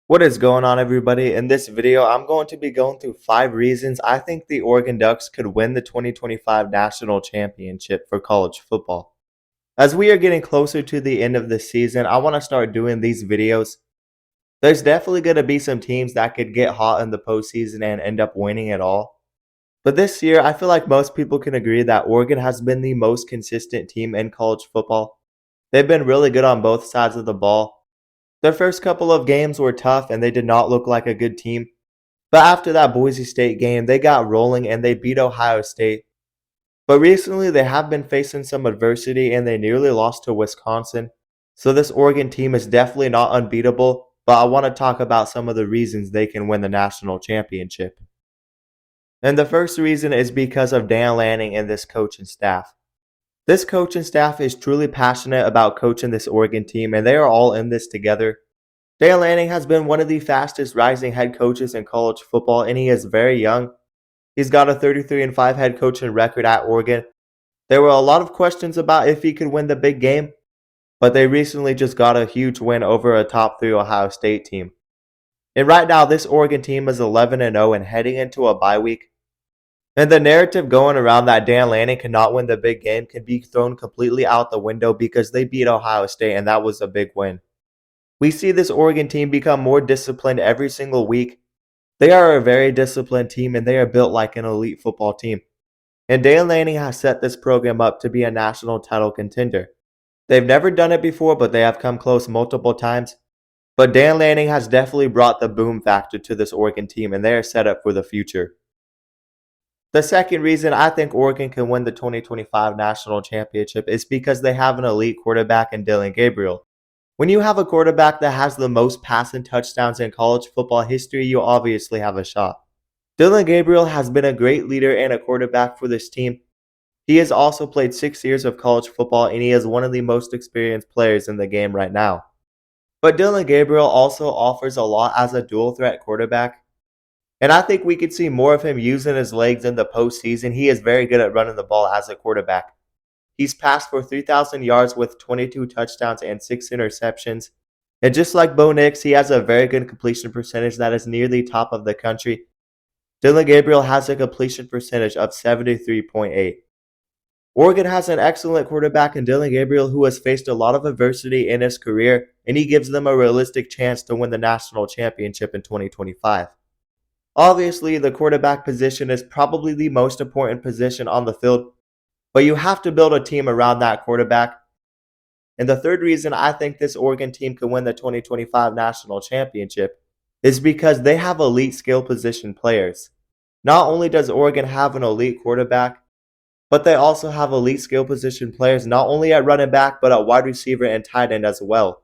What is going on, everybody? In this video, I'm going to be going through 5 reasons I think the Oregon Ducks could win the 2025 National Championship for college football. As we are getting closer to the end of the season, I want to start doing these videos. There's definitely going to be some teams that could get hot in the postseason and end up winning it all. But this year, I feel like most people can agree that Oregon has been the most consistent team in college football. They've been really good on both sides of the ball. Their first couple of games were tough and they did not look like a good team. But after that Boise State game, they got rolling and they beat Ohio State. But recently, they have been facing some adversity and they nearly lost to Wisconsin. So this Oregon team is definitely not unbeatable, but I want to talk about some of the reasons they can win the national championship. And the first reason is because of Dan Lanning and this coaching staff. This coaching staff is truly passionate about coaching this Oregon team, and they are all in this together. Dan Lanning has been one of the fastest rising head coaches in college football, and he is very young. He's got a 33-5 head coaching record at Oregon. There were a lot of questions about if he could win the big game, but they recently just got a huge win over a top 3 Ohio State team. And right now, this Oregon team is 11-0 and heading into a bye week. And the narrative going around that Dan Lanning cannot win the big game can be thrown completely out the window because they beat Ohio State and that was a big win. We see this Oregon team become more disciplined every single week. They are a very disciplined team and they are built like an elite football team. And Dan Lanning has set this program up to be a national title contender. They've never done it before, but they have come close multiple times. But Dan Lanning has definitely brought the boom factor to this Oregon team and they are set up for the future. The second reason I think Oregon can win the 2025 national championship is because they have an elite quarterback in Dillon Gabriel. When you have a quarterback that has the most passing touchdowns in college football history, you obviously have a shot. Dillon Gabriel has been a great leader and a quarterback for this team. He has also played 6 years of college football and he is one of the most experienced players in the game right now. But Dillon Gabriel also offers a lot as a dual threat quarterback. And I think we could see more of him using his legs in the postseason. He is very good at running the ball as a quarterback. He's passed for 3,000 yards with 22 touchdowns and 6 interceptions. And just like Bo Nix, he has a very good completion percentage that is near the top of the country. Dillon Gabriel has a completion percentage of 73.8. Oregon has an excellent quarterback in Dillon Gabriel who has faced a lot of adversity in his career, and he gives them a realistic chance to win the national championship in 2025. Obviously, the quarterback position is probably the most important position on the field, but you have to build a team around that quarterback. And the third reason I think this Oregon team can win the 2025 national championship is because they have elite skill position players. Not only does Oregon have an elite quarterback, but they also have elite skill position players not only at running back but at wide receiver and tight end as well.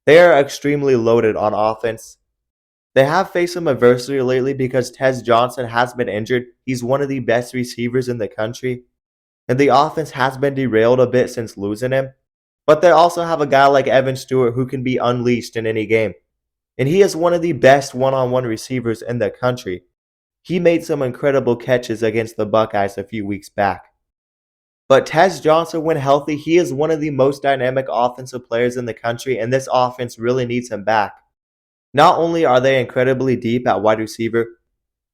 They are extremely loaded on offense. They have faced some adversity lately because Tez Johnson has been injured. He's one of the best receivers in the country. And the offense has been derailed a bit since losing him. But they also have a guy like Evan Stewart who can be unleashed in any game. And he is one of the best one-on-one receivers in the country. He made some incredible catches against the Buckeyes a few weeks back. But Tez Johnson, when healthy, he is one of the most dynamic offensive players in the country, and this offense really needs him back. Not only are they incredibly deep at wide receiver,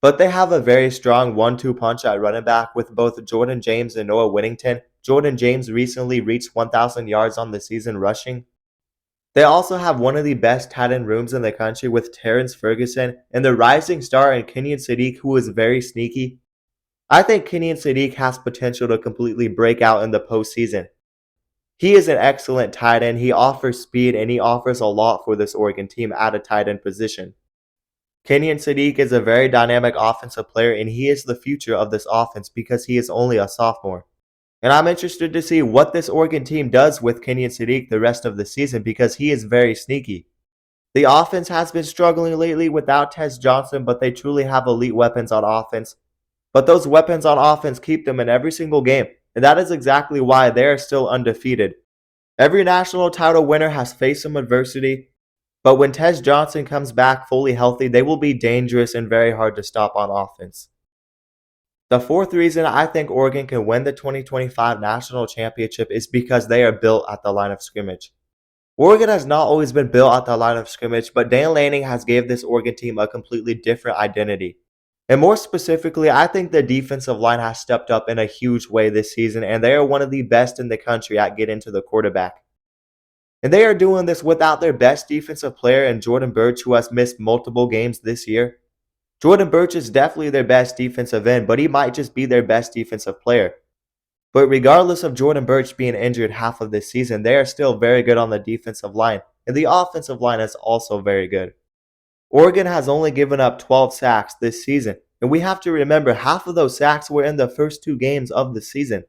but they have a very strong 1-2 punch at running back with both Jordan James and Noah Whittington. Jordan James recently reached 1,000 yards on the season rushing. They also have one of the best tight end rooms in the country with Terrence Ferguson and the rising star in Kenyon Sadiq, who is very sneaky. I think Kenyon Sadiq has potential to completely break out in the postseason. He is an excellent tight end. He offers speed and he offers a lot for this Oregon team at a tight end position. Kenyon Sadiq is a very dynamic offensive player and he is the future of this offense because he is only a sophomore. And I'm interested to see what this Oregon team does with Kenyon Sadiq the rest of the season because he is very sneaky. The offense has been struggling lately without Tez Johnson, but they truly have elite weapons on offense. But those weapons on offense keep them in every single game. And that is exactly why they are still undefeated. Every national title winner has faced some adversity, but when Tez Johnson comes back fully healthy, they will be dangerous and very hard to stop on offense. The fourth reason I think Oregon can win the 2025 national championship is because they are built at the line of scrimmage. Oregon has not always been built at the line of scrimmage, but Dan Lanning has gave this Oregon team a completely different identity. And more specifically, I think the defensive line has stepped up in a huge way this season, and they are one of the best in the country at getting to the quarterback. And they are doing this without their best defensive player in Jordan Burch, who has missed multiple games this year. Jordan Burch is definitely their best defensive end, but he might just be their best defensive player. But regardless of Jordan Burch being injured half of this season, they are still very good on the defensive line, and the offensive line is also very good. Oregon has only given up 12 sacks this season, and we have to remember half of those sacks were in the first 2 games of the season.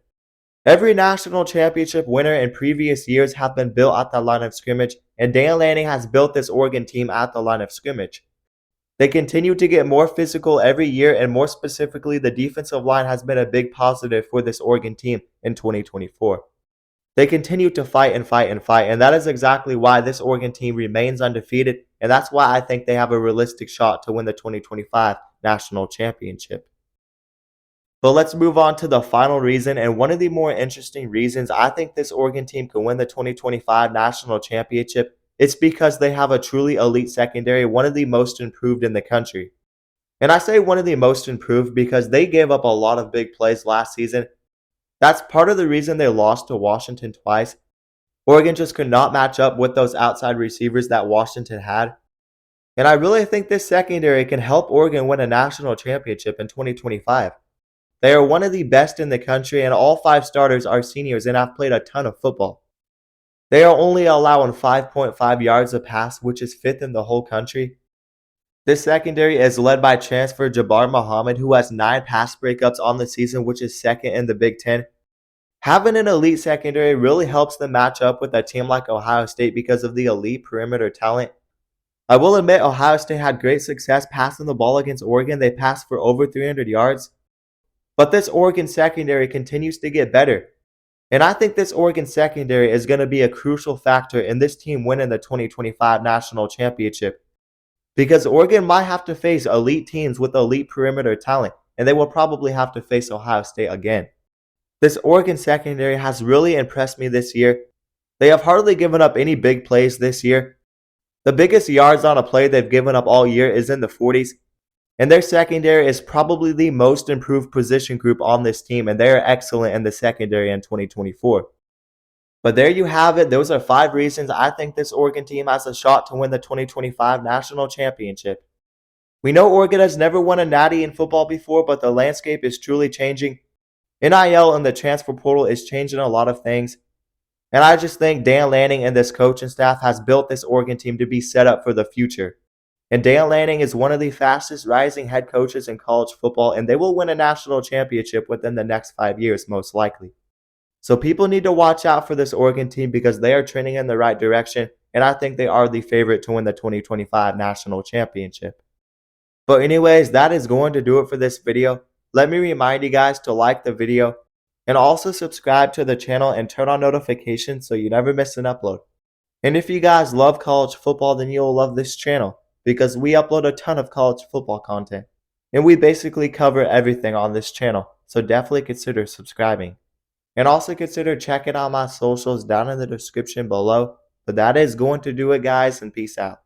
Every national championship winner in previous years have been built at the line of scrimmage, and Dan Lanning has built this Oregon team at the line of scrimmage. They continue to get more physical every year, and more specifically, the defensive line has been a big positive for this Oregon team in 2024. They continue to fight and fight and fight, and that is exactly why this Oregon team remains undefeated, and that's why I think they have a realistic shot to win the 2025 national championship. But let's move on to the final reason, and one of the more interesting reasons I think this Oregon team can win the 2025 national championship. It's because they have a truly elite secondary, one of the most improved in the country. And I say one of the most improved because they gave up a lot of big plays last season. That's part of the reason they lost to Washington twice. Oregon just could not match up with those outside receivers that Washington had. And I really think this secondary can help Oregon win a national championship in 2025. They are one of the best in the country, and all 5 starters are seniors and have played a ton of football. They are only allowing 5.5 yards a pass, which is 5th in the whole country. This secondary is led by transfer Jabbar Muhammad, who has 9 pass breakups on the season, which is 2nd in the Big Ten. Having an elite secondary really helps them match up with a team like Ohio State because of the elite perimeter talent. I will admit Ohio State had great success passing the ball against Oregon. They passed for over 300 yards. But this Oregon secondary continues to get better. And I think this Oregon secondary is going to be a crucial factor in this team winning the 2025 national championship. Because Oregon might have to face elite teams with elite perimeter talent, and they will probably have to face Ohio State again. This Oregon secondary has really impressed me this year. They have hardly given up any big plays this year. The biggest yards on a play they've given up all year is in the 40s. And their secondary is probably the most improved position group on this team, and they are excellent in the secondary in 2024. But there you have it. Those are 5 reasons I think this Oregon team has a shot to win the 2025 national championship. We know Oregon has never won a natty in football before, but the landscape is truly changing. NIL and the transfer portal is changing a lot of things. And I just think Dan Lanning and this coaching staff has built this Oregon team to be set up for the future. And Dan Lanning is one of the fastest rising head coaches in college football, and they will win a national championship within the next 5 years, most likely. So people need to watch out for this Oregon team because they are trending in the right direction, and I think they are the favorite to win the 2025 national championship. But anyways, that is going to do it for this video. Let me remind you guys to like the video and also subscribe to the channel and turn on notifications so you never miss an upload. And if you guys love college football, then you'll love this channel, because we upload a ton of college football content. And we basically cover everything on this channel, so definitely consider subscribing. And also consider checking out my socials down in the description below. But that is going to do it, guys, and peace out.